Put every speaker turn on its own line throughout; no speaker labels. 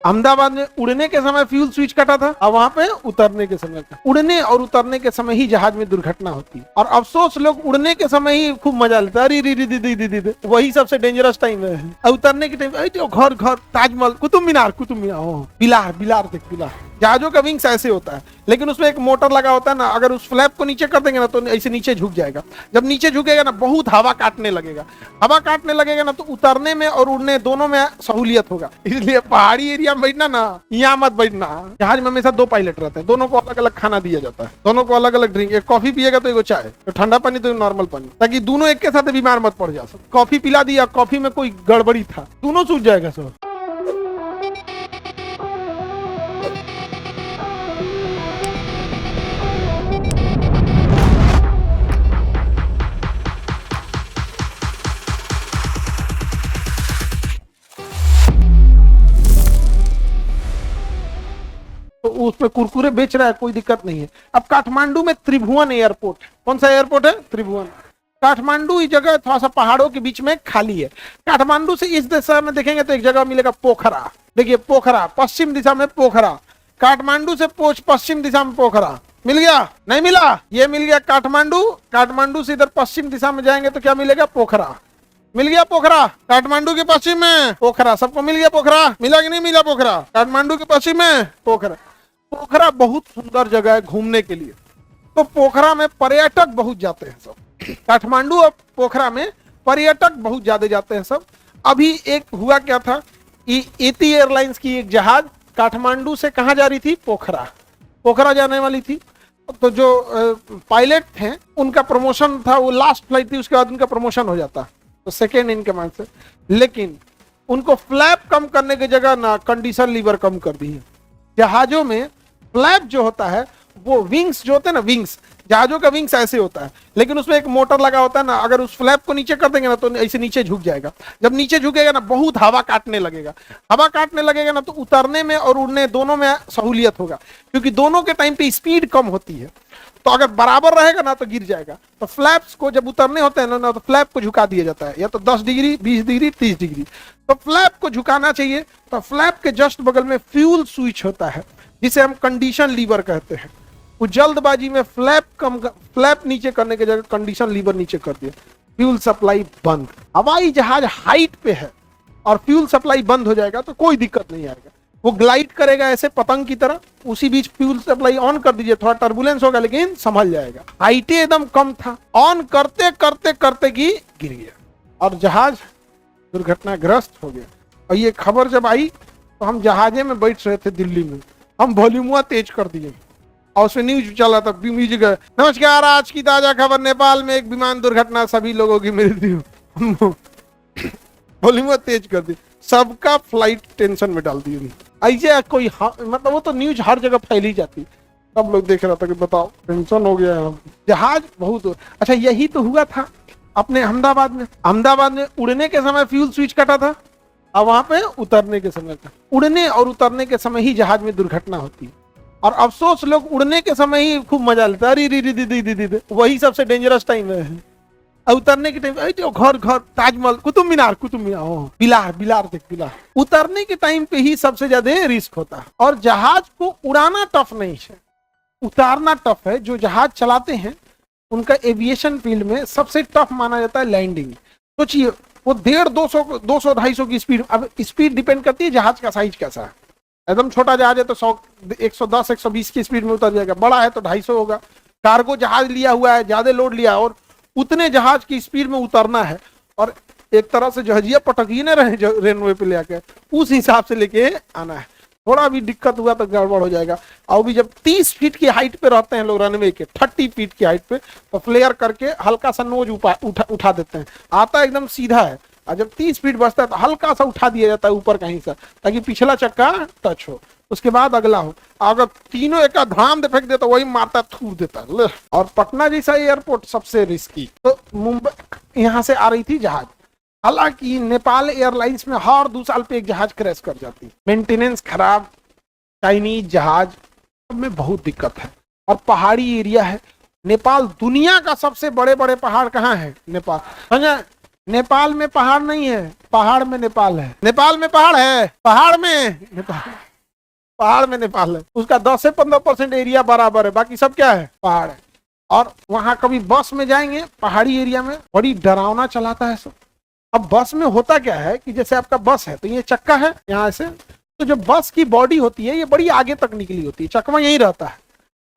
अहमदाबाद में उड़ने के समय फ्यूल स्विच कटा था और वहां पे उतरने के समय था। उड़ने और उतरने के समय ही जहाज में दुर्घटना होती है और अफसोस लोग उड़ने के समय ही खूब मजा लेते हैं। अरे री री दी दी दी वही सबसे डेंजरस टाइम है। और उतरने के टाइम घर घर ताजमहल कुतुब मीनार बिलार बिलार देख बिलार। जहाजों का विंग्स ऐसे होता है लेकिन उसमें एक मोटर लगा होता है ना, अगर उस फ्लैप को नीचे कर देंगे ना तो ऐसे नीचे झुक जाएगा। जब नीचे झुकेगा ना बहुत हवा काटने लगेगा। हवा काटने लगेगा ना तो उतरने में और उड़ने दोनों में सहूलियत होगा। इसलिए पहाड़ी एरिया में बैठना ना, यहाँ मत बैठना। जहाज में हमेशा 2 पायलट रहते हैं, दोनों को अलग अलग खाना दिया जाता है, दोनों को अलग अलग ड्रिंक। एक कॉफी पिएगा तो एक चाय, तो ठंडा पानी तो नॉर्मल पानी, ताकि दोनों एक के साथ बीमार मत पड़ जा सके। कॉफी पिला दिया, कॉफी में कोई गड़बड़ी था, दोनों सूझ जाएगा सब। तो उसमें कुरकुरे बेच रहा है, कोई दिक्कत नहीं है। अब काठमांडू में त्रिभुवन एयरपोर्ट, कौन सा एयरपोर्ट है? त्रिभुवन। काठमांडू ये जगह थोड़ा सा पहाड़ों के बीच में खाली है। काठमांडू से इस दिशा में देखेंगे तो एक जगह मिलेगा पोखरा। देखिए पोखरा, पश्चिम दिशा में पोखरा। काठमांडू से पश्चिम दिशा में पोखरा मिल गया? नहीं मिला? ये मिल गया काठमांडू। काठमांडू से इधर पश्चिम दिशा में जाएंगे तो क्या मिलेगा? पोखरा। मिल गया पोखरा। काठमांडू के पश्चिम में पोखरा। सबको मिल गया पोखरा? मिला कि नहीं मिला पोखरा? काठमांडू के पश्चिम में पोखरा। पोखरा बहुत सुंदर जगह है घूमने के लिए। तो पोखरा में पर्यटक बहुत जाते हैं सब। काठमांडू और पोखरा में पर्यटक बहुत ज्यादा जाते हैं सब। अभी एक हुआ क्या था, इति एयरलाइंस की एक जहाज काठमांडू से कहाँ जा रही थी? पोखरा। पोखरा जाने वाली थी। तो जो पायलट थे उनका प्रमोशन था, वो लास्ट फ्लाइट थी, उसके बाद उनका प्रमोशन हो जाता, तो सेकेंड इन कमांड से। लेकिन उनको फ्लैप कम करने की जगह ना कंडीशन लीवर कम कर दी है। जहाजों में फ्लैप जो होता है वो विंग्स जो होते हैं ना, विंग्स, जहाजों का विंग्स ऐसे होता है लेकिन उसमें एक मोटर लगा होता है ना, अगर उस फ्लैप को नीचे कर देंगे ना तो ऐसे नीचे झुक जाएगा। जब नीचे झुकेगा ना बहुत हवा काटने लगेगा। हवा काटने लगेगा ना तो उतरने में और उड़ने दोनों में सहूलियत होगा, क्योंकि दोनों के टाइम पे स्पीड कम होती है। तो अगर बराबर रहेगा ना तो गिर जाएगा। तो फ्लैप्स को जब उतरने होते हैं ना तो फ्लैप को झुका दिया जाता है, या तो 10 डिग्री, 20 डिग्री, 30 डिग्री। तो फ्लैप को झुकाना चाहिए। तो फ्लैप के जस्ट बगल में फ्यूल स्विच होता है जिसे हम कंडीशन लीवर कहते हैं। वो जल्दबाजी में फ्लैप नीचे करने के जगह कंडीशन लीवर नीचे कर दिया, फ्यूल सप्लाई बंद। हवाई जहाज हाइट पे है और फ्यूल सप्लाई बंद हो जाएगा तो कोई दिक्कत नहीं आएगा, वो ग्लाइड करेगा ऐसे पतंग की तरह। उसी बीच फ्यूल सप्लाई ऑन कर दीजिए, थोड़ा टर्बुलेंस होगा लेकिन संभल जाएगा। हाइट एकदम कम था, ऑन करते करते करते की गिर गया और जहाज दुर्घटनाग्रस्त हो गया। और ये खबर जब आई तो हम जहाजे में बैठ रहे थे दिल्ली में, हम वॉल्यूम तेज कर दिए और उसमें न्यूज चला था, म्यूजिक है, नमस्कार आज की ताजा खबर, नेपाल में एक विमान दुर्घटना, सभी लोगों की मृत्यु। वॉल्यूम तेज कर दी, सबका फ्लाइट टेंशन में डाल दी। ऐसे कोई मतलब वो तो न्यूज हर जगह फैली जाती, सब लोग देख रहा था कि बताओ टेंशन हो गया है। जहाज बहुत अच्छा, यही तो हुआ था अपने अहमदाबाद में। अहमदाबाद में उड़ने के समय फ्यूल स्विच कटा था और वहां पे उतरने के समय था। उड़ने और उतरने के समय ही जहाज में दुर्घटना होती है और अफसोस लोग उड़ने के समय ही खूब मजा लेते हैं। अरे री री दी वही सबसे डेंजरस टाइम है। और उतरने के टाइम घर घर ताजमहल कुतुब मीनार बिलार बिलार देख बिलार। उतरने के टाइम पे ही सबसे ज्यादा रिस्क होता है। और जहाज को उड़ाना टफ नहीं है, उतारना टफ है। जो जहाज चलाते हैं उनका एविएशन फील्ड में सबसे टफ माना जाता है लैंडिंग। सोचिए वो 150, 200, 250 की स्पीड। अब स्पीड डिपेंड करती है जहाज का साइज कैसा है। एकदम छोटा जहाज है तो 100, 110, 120 की स्पीड में उतर जाएगा। बड़ा है तो 250 होगा। कार्गो जहाज लिया हुआ है, ज्यादा लोड लिया और उतने जहाज की स्पीड में उतरना है और एक तरह से जहाजिया पटक ही न रहे रेनवे पे लेके, उस हिसाब से लेके आना है। थोड़ा भी दिक्कत हुआ तो गड़बड़ हो जाएगा। और भी जब 30 फीट की हाइट पे रहते हैं लोग रनवे के, 30 फीट की हाइट पे, तो फ्लेयर करके हल्का सा नोज उठा देते हैं। आता एकदम सीधा है और जब 30 फीट बचता है तो हल्का सा उठा दिया जाता है ऊपर कहीं से, ताकि पिछला चक्का टच हो, उसके बाद अगला हो। अगर तीनों एक धाम फेंक देता वही मारता थूर देता। और पटना जैसा एयरपोर्ट सबसे रिस्की। तो मुंबई यहाँ से आ रही थी जहाज, हालांकि नेपाल एयरलाइंस में हर 2 साल पे एक जहाज क्रैश कर जाती। मेंटेनेंस खराब, चाइनीज जहाज में बहुत दिक्कत है और पहाड़ी एरिया है। नेपाल दुनिया का सबसे बड़े बड़े पहाड़ कहाँ है? नेपाल। नेपाल में पहाड़ नहीं है, पहाड़ में नेपाल है। नेपाल में पहाड़ है, पहाड़ में नेपाल, पहाड़ में नेपाल है। उसका 10 से 15% एरिया बराबर है, बाकी सब क्या है, पहाड़ है। और वहां कभी बस में जाएंगे पहाड़ी एरिया में, बड़ी डरावना चलाता है सब। अब बस में होता क्या है कि जैसे आपका बस है तो ये चक्का है यहाँ से, तो जो बस की बॉडी होती है ये बड़ी आगे तक निकली होती है, चकवा यही रहता है।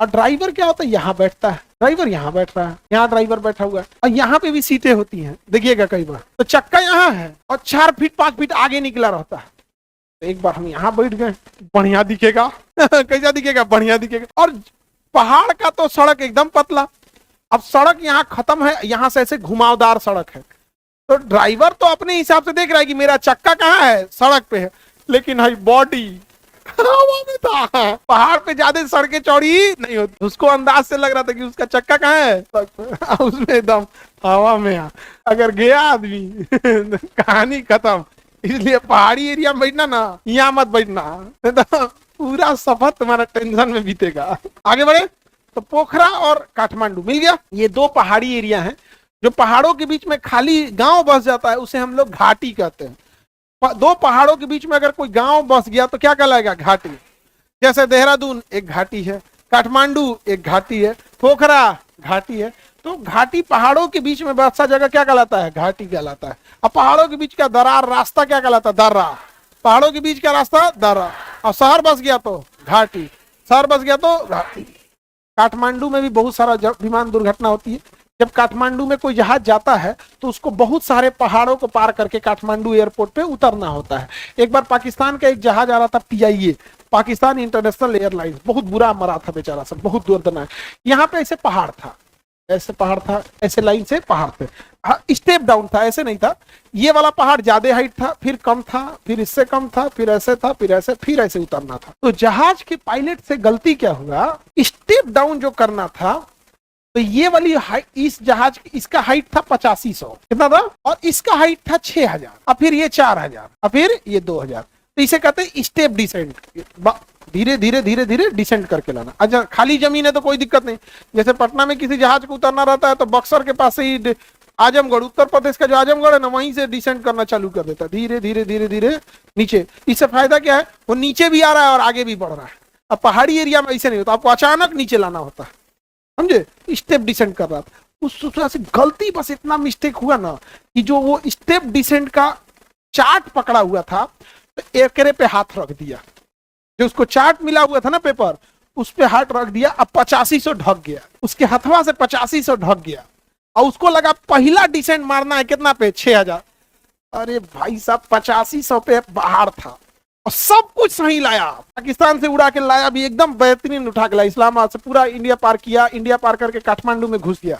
और ड्राइवर क्या होता है, यहाँ बैठता है, ड्राइवर यहाँ बैठ रहा है, यहाँ ड्राइवर बैठा हुआ है, और यहाँ पे भी सीटें होती हैं, देखिएगा कई बार। तो चक्का यहाँ है और 4 फीट 5 फीट आगे निकला रहता है। तो एक बार हम यहाँ बैठ गए, बढ़िया दिखेगा कैसा दिखेगा, बढ़िया दिखेगा। और पहाड़ का तो सड़क एकदम पतला, अब सड़क यहाँ खत्म है, यहाँ से ऐसे घुमावदार सड़क है। तो ड्राइवर तो अपने हिसाब से देख रहा है कि मेरा चक्का कहाँ है, सड़क पे है, लेकिन हाई बॉडी हवा में था। पहाड़ पे ज्यादा सड़कें चौड़ी नहीं होती, उसको अंदाज से लग रहा था कि उसका चक्का कहाँ है, उसमें एकदम हवा में आ। अगर गया आदमी कहानी खत्म। इसलिए पहाड़ी एरिया में बैठना ना, यहाँ मत बैठना, तो पूरा सफर तुम्हारा टेंशन में बीतेगा। आगे बढ़े तो पोखरा और काठमांडू मिल गया। ये 2 पहाड़ी एरिया हैं, जो पहाड़ों के बीच में खाली गांव बस जाता है उसे हम लोग घाटी कहते हैं। 2 पहाड़ों के बीच में अगर कोई गांव बस गया तो क्या कहलाएगा, घाटी। जैसे देहरादून एक घाटी है, काठमांडू एक घाटी है, पोखरा घाटी है। तो घाटी पहाड़ों के बीच में बसा जगह क्या कहलाता है, घाटी कहलाता है। अब पहाड़ों के बीच का दरार रास्ता क्या कहलाता है, दर्रा। पहाड़ों के बीच का रास्ता दर्रा, और शहर बस गया तो घाटी, शहर बस गया तो घाटी। काठमांडू में भी बहुत सारा विमान दुर्घटना होती है। जब काठमांडू में कोई जहाज जाता है तो उसको बहुत सारे पहाड़ों को पार करके काठमांडू एयरपोर्ट पे उतरना होता है। एक बार पाकिस्तान का एक जहाज आ रहा था, PIA पाकिस्तान इंटरनेशनल एयरलाइंस, बहुत बुरा मरा था बेचारा सब, बहुत दर्दनाक। यहाँ पे ऐसे पहाड़ था, ऐसे पहाड़ था, ऐसे लाइन से पहाड़ थे, स्टेप डाउन था, ऐसे नहीं था। ये वाला पहाड़ ज्यादा हाइट था, फिर कम था, फिर इससे कम था, फिर ऐसे था, फिर ऐसे, फिर ऐसे उतरना था। तो जहाज के पायलट से गलती क्या हुआ, स्टेप डाउन जो करना था, तो ये वाली इस जहाज इसका हाइट था 8500, कितना था, और इसका हाइट था 6000, और फिर ये 4000, और फिर ये 2000। तो इसे कहते हैं स्टेप डिसेंट, धीरे धीरे धीरे धीरे डिसेंट करके लाना। अच्छा खाली जमीन है तो कोई दिक्कत नहीं, जैसे पटना में किसी जहाज को उतरना रहता है तो बक्सर के पास से ही आजमगढ़, उत्तर प्रदेश का जो आजमगढ़ है ना, वहीं से डिसेंट करना चालू कर देता है, धीरे धीरे धीरे धीरे नीचे। इससे फायदा क्या है, वो नीचे भी आ रहा है और आगे भी बढ़ रहा है। अब पहाड़ी एरिया में ऐसे नहीं होता, आपको अचानक नीचे लाना होता है, समझे, स्टेप डिसेंट कर रहा था। उस तरह से गलती बस इतना मिस्टेक हुआ ना कि जो वो स्टेप डिसेंट का चार्ट पकड़ा हुआ था तो एकरे पे हाथ रख दिया, जो उसको चार्ट मिला हुआ था ना पेपर, उस पे हाथ रख दिया। अब 8500 ढक गया, उसके हथवा से 8500 ढक गया, और उसको लगा पहला डिसेंट मारना है कितना पे, 6000। अरे भाई साहब 8500 पे बाहर था, और सब कुछ सही लाया, पाकिस्तान से उड़ा के लाया भी, एकदम बेहतरीन उठा के लाया, इस्लामाबाद से पूरा इंडिया पार किया, इंडिया पार करके काठमांडू में घुस गया।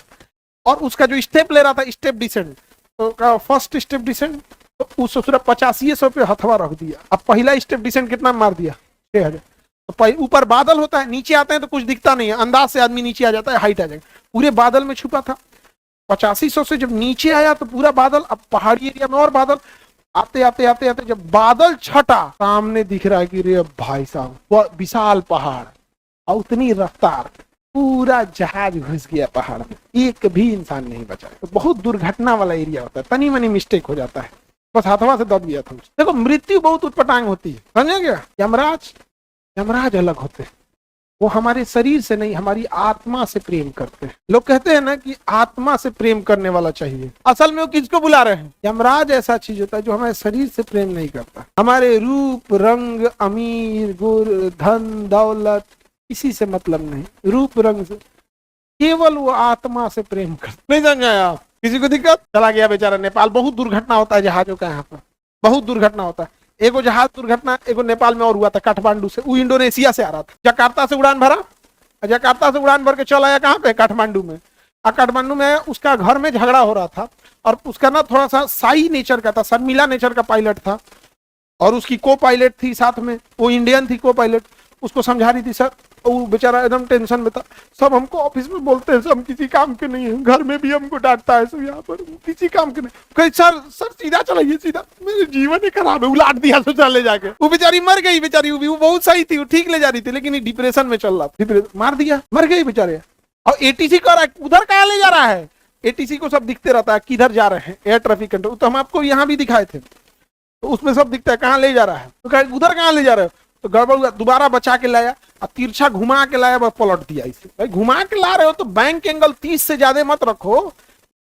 और उसका जो स्टेप ले रहा था, स्टेप डिसेंट, तो फर्स्ट स्टेप डिसेंट, तो उस 8500 पे हथवा रख दिया। अब पहला स्टेप डिसेंट कितना मार दिया, 6000। तो ऊपर बादल होता है, नीचे आते हैं तो कुछ दिखता नहीं है, अंदाज से आदमी नीचे आ जाता है, हाइट आ जाएगा, पूरे बादल में छुपा था। 8500 से जब नीचे आया तो पूरा बादल, अब पहाड़ी एरिया में और बादल, आते आते आते आते जब बादल छटा, सामने दिख रहा है कि रे भाई साहब वो विशाल पहाड़, और उतनी रफ्तार, पूरा जहाज घुस गया पहाड़ में, एक भी इंसान नहीं बचा। तो बहुत दुर्घटना वाला एरिया होता है, तनी मनी मिस्टेक हो जाता है, बस हाथवा से दब गया था। देखो मृत्यु बहुत उटपटांग होती है, समझे क्या। यमराज अलग होते हैं, वो हमारे शरीर से नहीं, हमारी आत्मा से प्रेम करते हैं। लोग कहते हैं ना कि आत्मा से प्रेम करने वाला चाहिए, असल में वो किसको बुला रहे हैं, यमराज ऐसा चीज होता है जो हमारे शरीर से प्रेम नहीं करता, हमारे रूप रंग, अमीर गुर, धन दौलत, किसी से मतलब नहीं, रूप रंग से, केवल वो आत्मा से प्रेम करते। नहीं समझ आया, किसी को दिक्कत, चला गया बेचारा नेपाल। बहुत दुर्घटना होता है जहाजों का, यहाँ पर बहुत दुर्घटना होता है। एगो जहाज दुर्घटना एगो नेपाल में और हुआ था, काठमांडू से, वो इंडोनेशिया से आ रहा था, जकार्ता से उड़ान भरा, जकार्ता से उड़ान भर के चला आया कहाँ पे, काठमांडू में। काठमांडू में उसका घर में झगड़ा हो रहा था, और उसका ना थोड़ा सा साई नेचर का था, शर्मिला नेचर का पायलट था, और उसकी को पायलट थी साथ में, वो इंडियन थी को पायलट, उसको समझा रही थी सर, वो बेचारा एकदम टेंशन में था। सब हमको ऑफिस में बोलते हैं, सब हम किसी काम के नहीं है, घर में भी हमको डांटता है, सब यहाँ पर किसी काम के नहीं। कहीं सर सीधा चलाइए, सीधा, मेरे जीवन ही खराब है, उलाट दिया सोचा ले जाके। वो बेचारी मर गई, बेचारी वो बहुत सही थी, वो ठीक ले जा रही थी, लेकिन डिप्रेशन में चल रहा था, मार दिया, मर गई बेचारे। और ATC कर रहा है, उधर कहाँ ले जा रहा है, एटीसी को सब दिखते रहता है किधर जा रहे हैं, एयर ट्रैफिक कंट्रोल, तो हम आपको यहाँ भी दिखाए थे, तो उसमें सब दिखता है कहाँ ले जा रहा है, तो कहा उधर कहाँ ले जा रहे हो, तो गड़बड़ हुआ, दोबारा बचा के लाया और तिरछा घुमा के लाया, पलट दिया इसे। भाई घुमा के ला रहे हो तो बैंक एंगल 30 से ज्यादा मत रखो।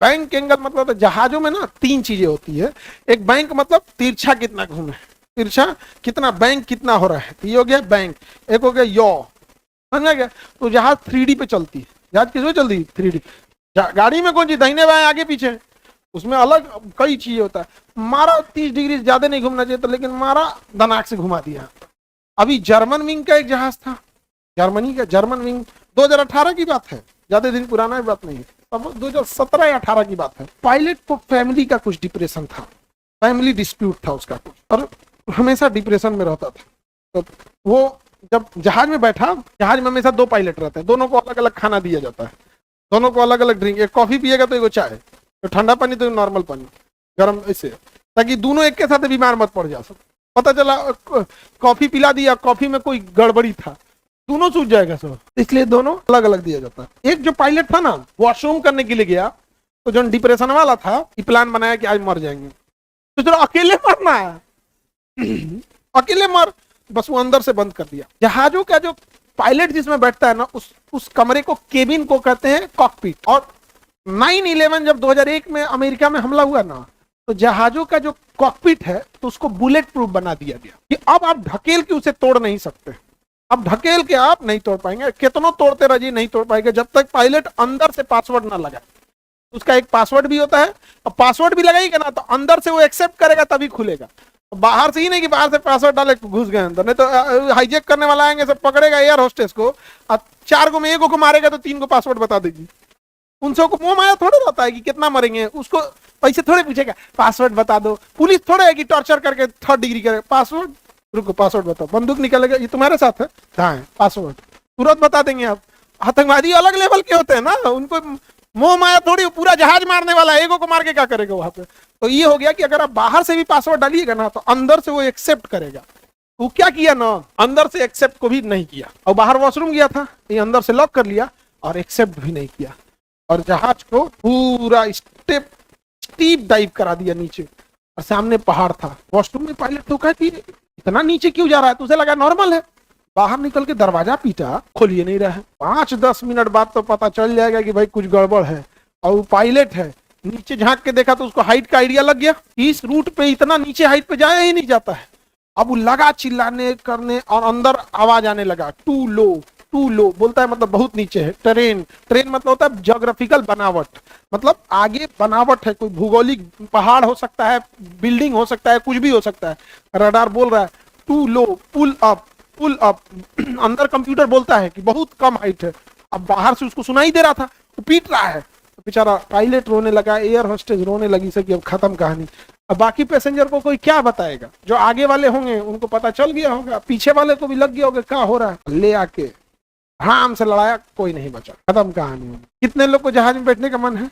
बैंक एंगल मतलब तो जहाजों में ना 3 चीजें होती है, एक बैंक मतलब तिरछा कितना घूमे, तिरछा कितना, बैंक कितना हो रहा है, ये हो गया बैंक, एक हो गया यौ, समझ गया। तो जहाज 3D पे चलती है, जहाज किस में चलती है 3D, गाड़ी में कौन चीज दाहिने बाएं आगे पीछे, उसमें अलग कई चीजें होता है। मारा 30 डिग्री से ज्यादा नहीं घूमना चाहिए था, लेकिन मारा दनाक से घुमा दिया। अभी जर्मन विंग का एक जहाज था, जर्मनी का जर्मन विंग, 2018 की बात है, ज्यादा दिन पुराना बात नहीं है, तब 2017 या 18 की बात है। पायलट को फैमिली का कुछ डिप्रेशन था, फैमिली डिस्प्यूट था उसका कुछ, और हमेशा डिप्रेशन में रहता था। तो वो जब जहाज में बैठा, जहाज में हमेशा 2 पायलट रहते हैं, दोनों को अलग अलग खाना दिया जाता है, दोनों को अलग अलग ड्रिंक, एक कॉफी पिएगा तो एक चाय, तो ठंडा पानी तो नॉर्मल पानी, गर्म, ऐसे, ताकि दोनों एक के साथ बीमार मत पड़ जा सके। पता चला कॉफी पिला दिया, कॉफी में कोई गड़बड़ी था, दोनों सूझ जाएगा सब, इसलिए दोनों अलग अलग दिया जाता है। एक जो पायलट था ना, वॉशरूम करने के लिए गया, तो जो डिप्रेशन वाला था, ये प्लान बनाया कि आज मर जाएंगे, तो चलो अकेले मरना है अकेले मर, बस वो अंदर से बंद कर दिया। जहाजों का जो पायलट जिसमें बैठता है ना, उस कमरे को केबिन को कहते हैं कॉकपिट। और 9/11 जब 2001 में अमेरिका में हमला हुआ ना, तो जहाजों का जो कॉकपिट है तो उसको बुलेट प्रूफ बना दिया गया कि अब आप ढकेल के उसे तोड़ नहीं सकते, अब ढकेल के आप नहीं तोड़ पाएंगे, कितनों तोड़ते रहिए नहीं तोड़ पाएंगे जब तक पायलट अंदर से पासवर्ड ना लगाए। उसका एक पासवर्ड भी होता है, और पासवर्ड भी लगाएगा ना तो अंदर से वो एक्सेप्ट करेगा तभी खुलेगा, बाहर से ही नहीं कि बाहर से पासवर्ड डाले घुस गए अंदर, नहीं तो हाईजेक करने वाला आएंगे, सब पकड़ेगा एयर होस्टेस को, और 4 को में 1 को मारेगा तो 3 को पासवर्ड बता देगी। उनसे को मोह माया थोड़ा रहता है कि कितना मरेंगे, उसको पैसे थोड़े पूछेगा, पासवर्ड बता दो। पुलिस थोड़ा है कि टॉर्चर करके 3rd डिग्री करे, पासवर्ड, रुको पासवर्ड बताओ, बंदूक निकालेगा, ये तुम्हारे साथ है, हाँ पासवर्ड, तुरंत बता देंगे आप। आतंकवादी अलग लेवल के होते हैं ना, उनको मोह माया थोड़ी, पूरा जहाज मारने वाला है, 1 को मार के क्या करेगा वहां पे। तो ये हो गया कि अगर आप बाहर से भी पासवर्ड डालिएगा ना, तो अंदर से वो एक्सेप्ट करेगा। वो क्या किया ना, अंदर से एक्सेप्ट को भी नहीं किया, और बाहर वॉशरूम गया था, ये अंदर से लॉक कर लिया और एक्सेप्ट भी नहीं किया, और जहाज को पूरा स्टीप डाइव करा दिया नीचे, और सामने पहाड़ था। वॉशरूम में पायलट तो कहती है इतना नीचे क्यों जा रहा है, तो उसे लगा नॉर्मल है, बाहर निकल के दरवाजा पीटा, खोलिए नहीं रहा है। 5-10 मिनट बाद तो पता चल जाएगा कि भाई कुछ गड़बड़ है, और वो पायलट है। नीचे झांक के देखा तो उसको हाइट का आइडिया लग गया, इस रूट पे इतना नीचे हाइट पे जाया ही नहीं जाता है। अब वो लगा चिल्लाने करने, और अंदर आवाज आने लगा, टू लो बोलता है, मतलब बहुत नीचे है। ट्रेन मतलब होता है ज्योग्राफिकल बनावट, मतलब आगे बनावट है, कोई भूगोलिक पहाड़ हो सकता है, बिल्डिंग हो सकता है, कुछ भी हो सकता है। रडार बोल रहा है टू लो, पुल अप। अंदर कंप्यूटर बोलता है कि बहुत कम हाइट है। अब बाहर से उसको सुनाई दे रहा था, वो पीट रहा है, तो बेचारा पायलट रोने लगा, एयर होस्टेस रोने लगी से कि अब खत्म कहानी। अब बाकी पैसेंजर को कोई क्या बताएगा, जो आगे वाले होंगे उनको पता चल गया होगा, पीछे वाले को भी लग गया होगा क्या हो रहा है, ले आके आराम से लड़ाया, कोई नहीं बचा, खत्म कहानी। कितने लोग को जहाज में बैठने का मन है?